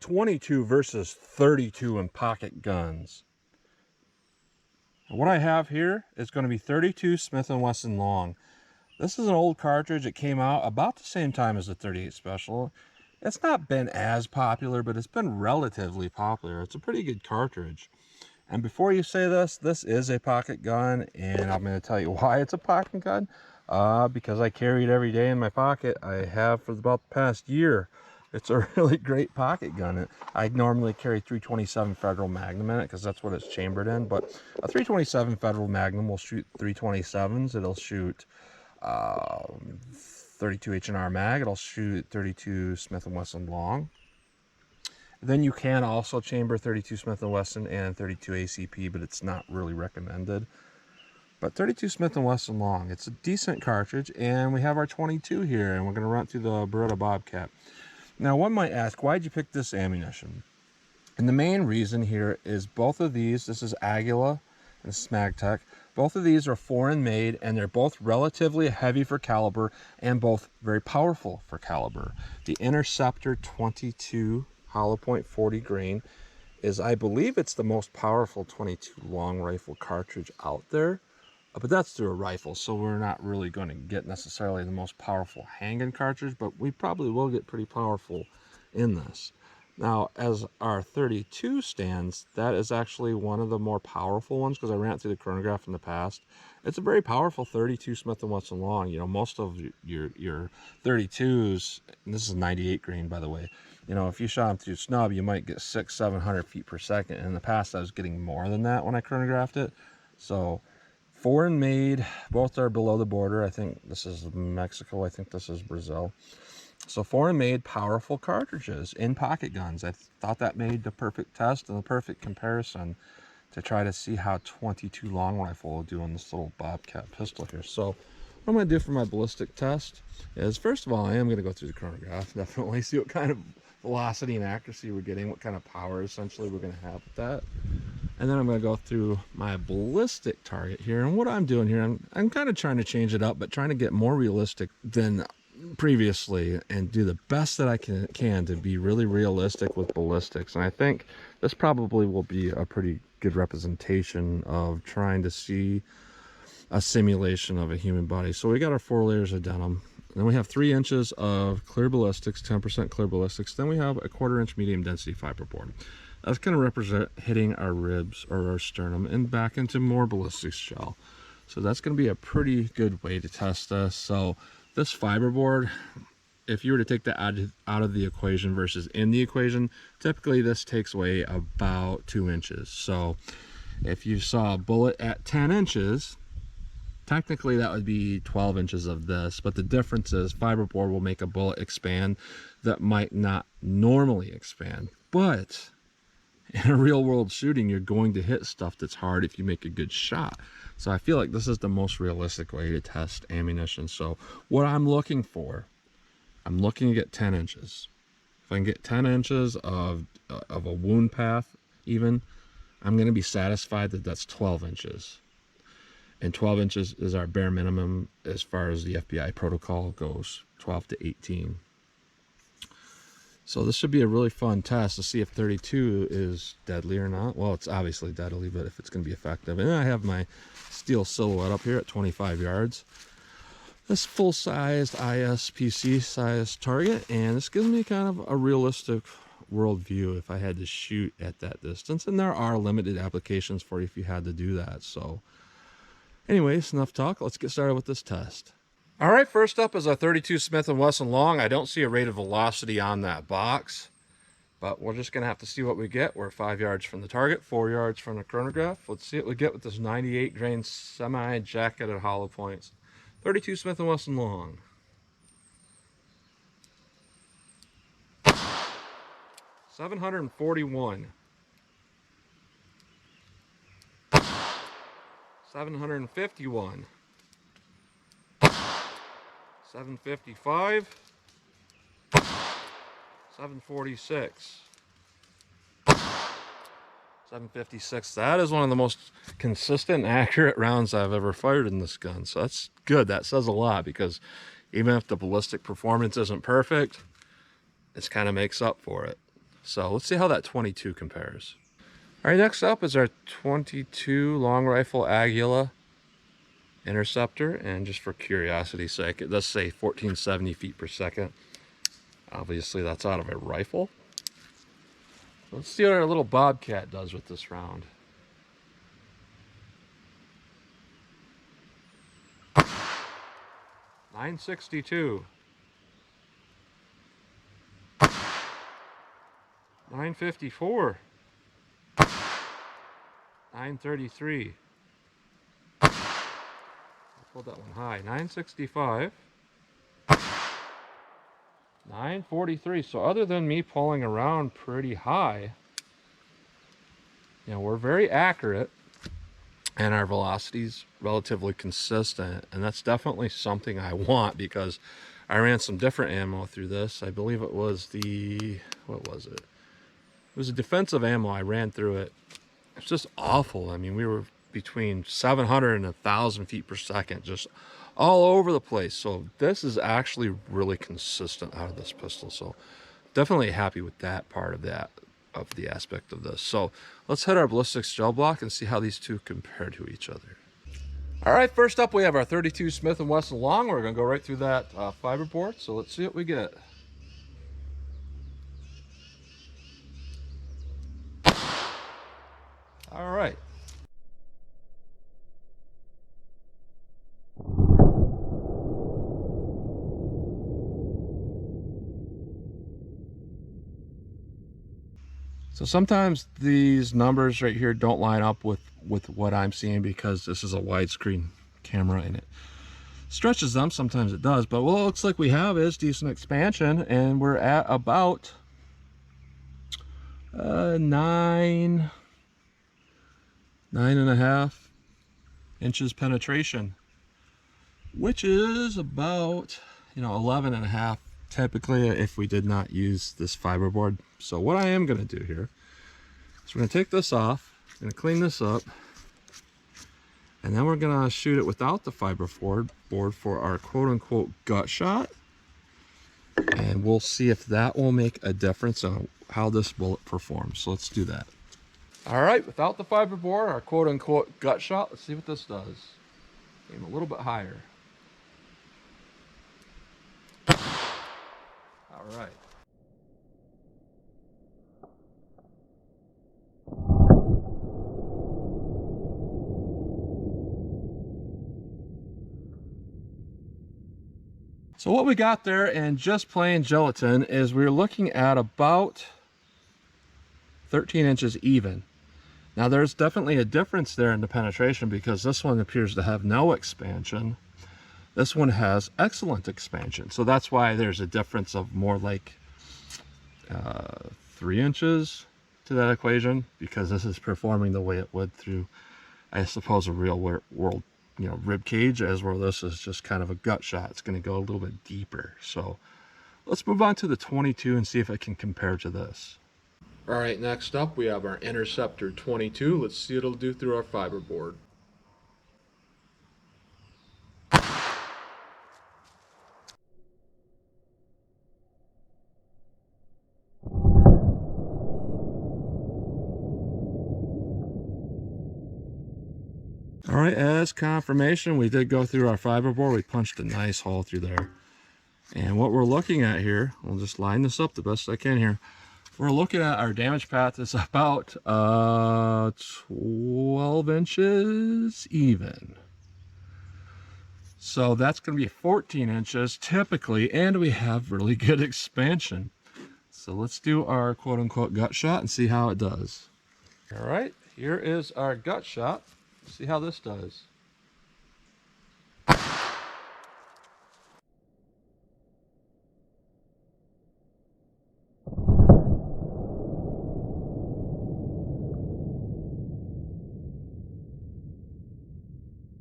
22 versus 32 in pocket guns. What I have here is going to be 32 Smith & Wesson long. This is an old cartridge. It came out about the same time as the 38 Special. It's not been as popular, but it's been relatively popular. It's a pretty good cartridge. And before you say this, this is a pocket gun, and I'm going to tell you why it's a pocket gun. Because I carry it every day in my pocket. I have for about the past year. It's a really great pocket gun. I normally carry 327 Federal Magnum in it because that's what it's chambered in. But a 327 Federal Magnum will shoot 327s. It'll shoot 32 H&R mag. It'll shoot 32 Smith & Wesson long. Then you can also chamber 32 Smith & Wesson and 32 ACP, but it's not really recommended. But 32 Smith & Wesson long, it's a decent cartridge, and we have our 22 here, and we're going to run through the Beretta Bobcat. Now, one might ask, why'd you pick this ammunition? And the main reason here is both of these, this is Aguila and Smagtech, both of these are foreign made, and they're both relatively heavy for caliber, and both very powerful for caliber. The Interceptor 22 hollow point 40 grain is, I believe it's the most powerful 22 long rifle cartridge out there, but that's through a rifle, so we're not really going to get necessarily the most powerful handgun cartridge, but we probably will get pretty powerful in this. Now, as our 32 stands, that is actually one of the more powerful ones because I ran it through the chronograph in the past. It's a very powerful 32 Smith & Wesson long. You know, most of your 32s, and this is 98 grain, by the way, you know, if you shot them through snub, you might get 600-700 feet per second. And in the past, I was getting more than that when I chronographed it. So, foreign made, both are below the border. I think this is Mexico. I think this is Brazil. So foreign made, powerful cartridges in pocket guns. I thought that made the perfect test and the perfect comparison to try to see how 22 long rifle will do on this little Bobcat pistol here. So what I'm going to do for my ballistic test is, first of all, I am going to go through the chronograph, definitely see what kind of velocity and accuracy we're getting, what kind of power essentially we're going to have with that. And then I'm going to go through my ballistic target here. And what I'm doing here, I'm kind of trying to change it up, but trying to get more realistic than previously and do the best that I can to be really realistic with ballistics. And I think this probably will be a pretty good representation of trying to see a simulation of a human body. So we got our 4 layers of denim. Then we have 3 inches of clear ballistics, 10% clear ballistics. Then we have a 1/4 inch medium density fiberboard. That's going to represent hitting our ribs or our sternum and back into more ballistics shell. So that's going to be a pretty good way to test this. So this fiberboard, if you were to take that out of the equation versus in the equation, typically this takes away about 2 inches. So if you saw a bullet at 10 inches, technically that would be 12 inches of this, but the difference is fiberboard will make a bullet expand that might not normally expand. But in a real world shooting, you're going to hit stuff that's hard if you make a good shot. So I feel like this is the most realistic way to test ammunition. So what I'm looking for, I'm looking to get 10 inches. If I can get 10 inches of a wound path even, I'm going to be satisfied that that's 12 inches. And 12 inches is our bare minimum as far as the FBI protocol goes, 12 to 18. So this should be a really fun test to see if 32 is deadly or not. Well, it's obviously deadly, but if it's going to be effective. And I have my steel silhouette up here at 25 yards. This full-sized ISPC size target, and this gives me kind of a realistic world view if I had to shoot at that distance. And there are limited applications for you if you had to do that. So anyways, enough talk. Let's get started with this test. All right, first up is a 32 Smith & Wesson long. I don't see a rate of velocity on that box, but we're just going to have to see what we get. We're 5 yards from the target, 4 yards from the chronograph. Let's see what we get with this 98 grain semi-jacketed hollow points. 32 Smith & Wesson long. $741. $751. $755. $746. $756. That is one of the most consistent and accurate rounds I've ever fired in this gun. So that's good. That says a lot, because even if the ballistic performance isn't perfect, this kind of makes up for it. So let's see how that 22 compares. All right, next up is our 22 long rifle Aguila interceptor, and just for curiosity's sake, it does say 1470 feet per second. Obviously that's out of a rifle. Let's see what our little Bobcat does with this round. .962, 954, 933. I pulled that one high. 965, 943. So other than me pulling around pretty high, you know, we're very accurate and our velocity's relatively consistent, and that's definitely something I want, because I ran some different ammo through this. I believe it was the, what was it? It was a defensive ammo. I ran through it. It's just awful. I mean, we were between 700 and 1,000 feet per second, just all over the place. So this is actually really consistent out of this pistol. So definitely happy with that part of that, of the aspect of this. So let's hit our ballistic gel block and see how these two compare to each other. All right, first up we have our 32 Smith & Wesson long. We're gonna go right through that fiber board. So let's see what we get. All right. So sometimes these numbers right here don't line up with what I'm seeing, because this is a widescreen camera and it stretches them. Sometimes it does, but what it looks like we have is decent expansion, and we're at about 9.5 inches penetration, which is about, you know, 11.5 typically if we did not use this fiberboard. So what I am going to do here is we're going to take this off, going to clean this up, and then we're going to shoot it without the fiberboard for our quote-unquote gut shot, and we'll see if that will make a difference on how this bullet performs. So let's do that. All right, without the fiberboard, our quote-unquote gut shot, let's see what this does. Aim a little bit higher. All right. So what we got there in just plain gelatin is we're looking at about 13 inches even. Now there's definitely a difference there in the penetration, because this one appears to have no expansion. This one has excellent expansion. So that's why there's a difference of more like 3 inches to that equation, because this is performing the way it would through, I suppose, a real world, you know, rib cage, as where this is just kind of a gut shot. It's going to go a little bit deeper. So let's move on to the 22 and see if it can compare to this. All right, next up we have our Interceptor 22. Let's see what it'll do through our fiberboard. All right, as confirmation, we did go through our fiberboard. We punched a nice hole through there. And what we're looking at here, we'll just line this up the best I can here. We're looking at our damage path is about 12 inches even. So that's going to be 14 inches typically, and we have really good expansion. So let's do our quote-unquote gut shot and see how it does. All right, here is our gut shot. Let's see how this does.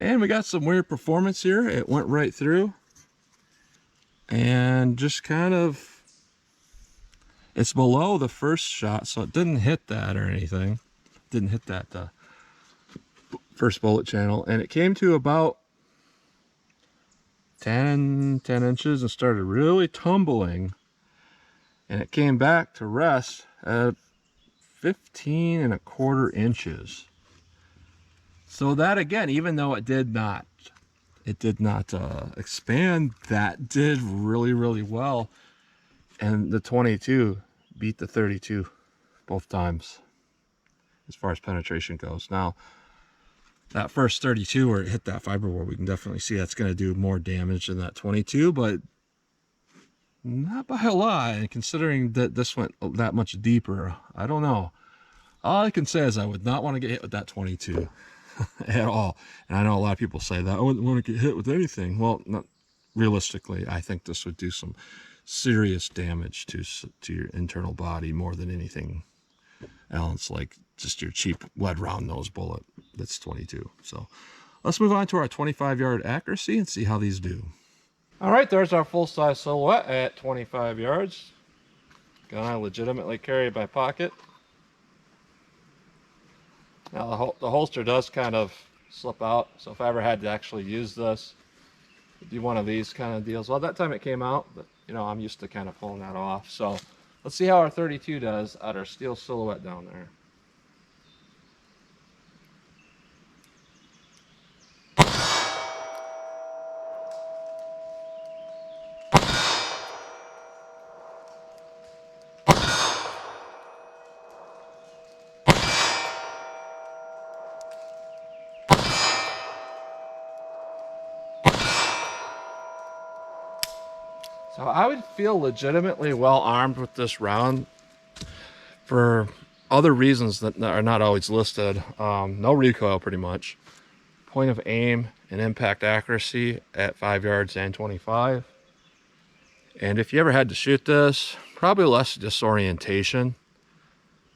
And we got some weird performance here. It went right through and just kind of, it's below the first shot, so it didn't hit that or anything. Didn't hit that first bullet channel, and it came to about 10 inches and started really tumbling. and it came back to rest at 15.25 inches. So that, again, even though it did not expand, that did really, really well. And the 22 beat the 32 both times as far as penetration goes. Now, that first 32 where it hit that fiberboard, we can definitely see that's going to do more damage than that 22, but not by a lot. And considering that this went that much deeper, I don't know. All I can say is I would not want to get hit with that 22 at all. And I know a lot of people say that I wouldn't want to get hit with anything. Well, not realistically. I think this would do some serious damage to your internal body more than anything else, like just your cheap lead round nose bullet that's 22. So let's move on to our 25-yard accuracy and see how these do. All right, there's our full-size silhouette at 25 yards. Gun I legitimately carry in my pocket. Now the holster does kind of slip out, so if I ever had to actually use this, it'd be one of these kind of deals. Well, that time it came out, but you know, I'm used to kind of pulling that off. So let's see how our 32 does at our steel silhouette down there. So I would feel legitimately well armed with this round for other reasons that are not always listed. No recoil, pretty much. Point of aim and impact accuracy at 5 yards and 25. And if you ever had to shoot this, probably less disorientation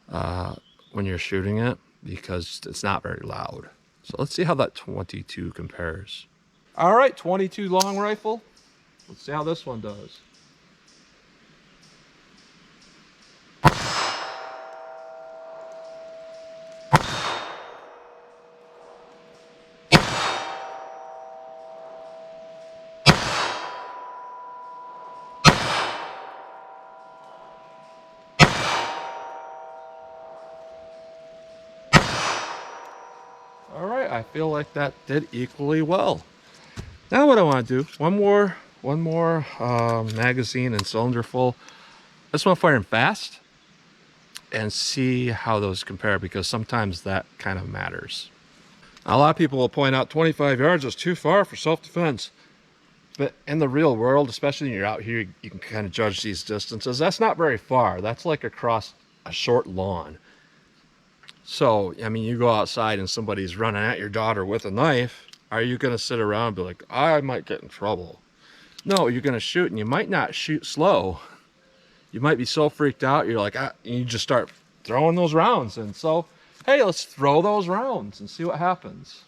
when you're shooting it because it's not very loud. So let's see how that 22 compares. All right, 22 long rifle. Let's see how this one does. All right, I feel like that did equally well. Now what I want to do, one more magazine and cylinder full. This one firing fast and see how those compare, because sometimes that kind of matters. A lot of people will point out 25 yards is too far for self-defense. But in the real world, especially when you're out here, you can kind of judge these distances. That's not very far. That's like across a short lawn. So, I mean, you go outside and somebody's running at your daughter with a knife. Are you going to sit around and be like, I might get in trouble? No, you're going to shoot, and you might not shoot slow. You might be so freaked out, you're like, and you just start throwing those rounds. And so, hey, let's throw those rounds and see what happens.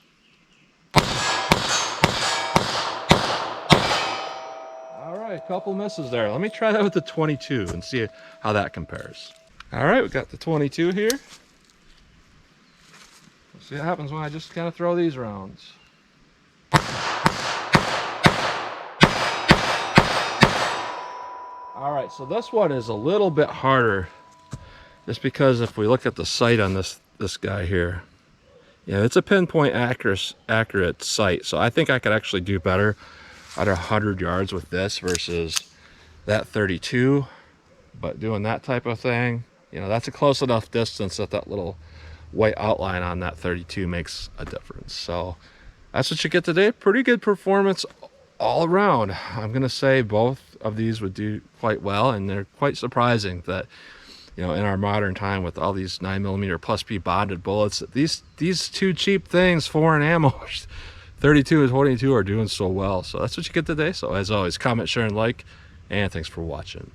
All right, a couple misses there. Let me try that with the 22 and see how that compares. All right, we got the 22 here. Let's see what happens when I just kind of throw these rounds. All right, so this one is a little bit harder, just because if we look at the sight on this guy here, yeah, it's a pinpoint accurate sight. So I think I could actually do better at 100 yards with this versus that 32. But doing that type of thing, you know, that's a close enough distance that that little white outline on that 32 makes a difference. So that's what you get today. Pretty good performance all around. I'm gonna say both of these would do quite well, and they're quite surprising that, you know, in our modern time with all these 9mm plus P bonded bullets, these two cheap things, foreign ammo, 32 and 22, are doing so well. So that's what you get today. So as always, comment, share, and like, and thanks for watching.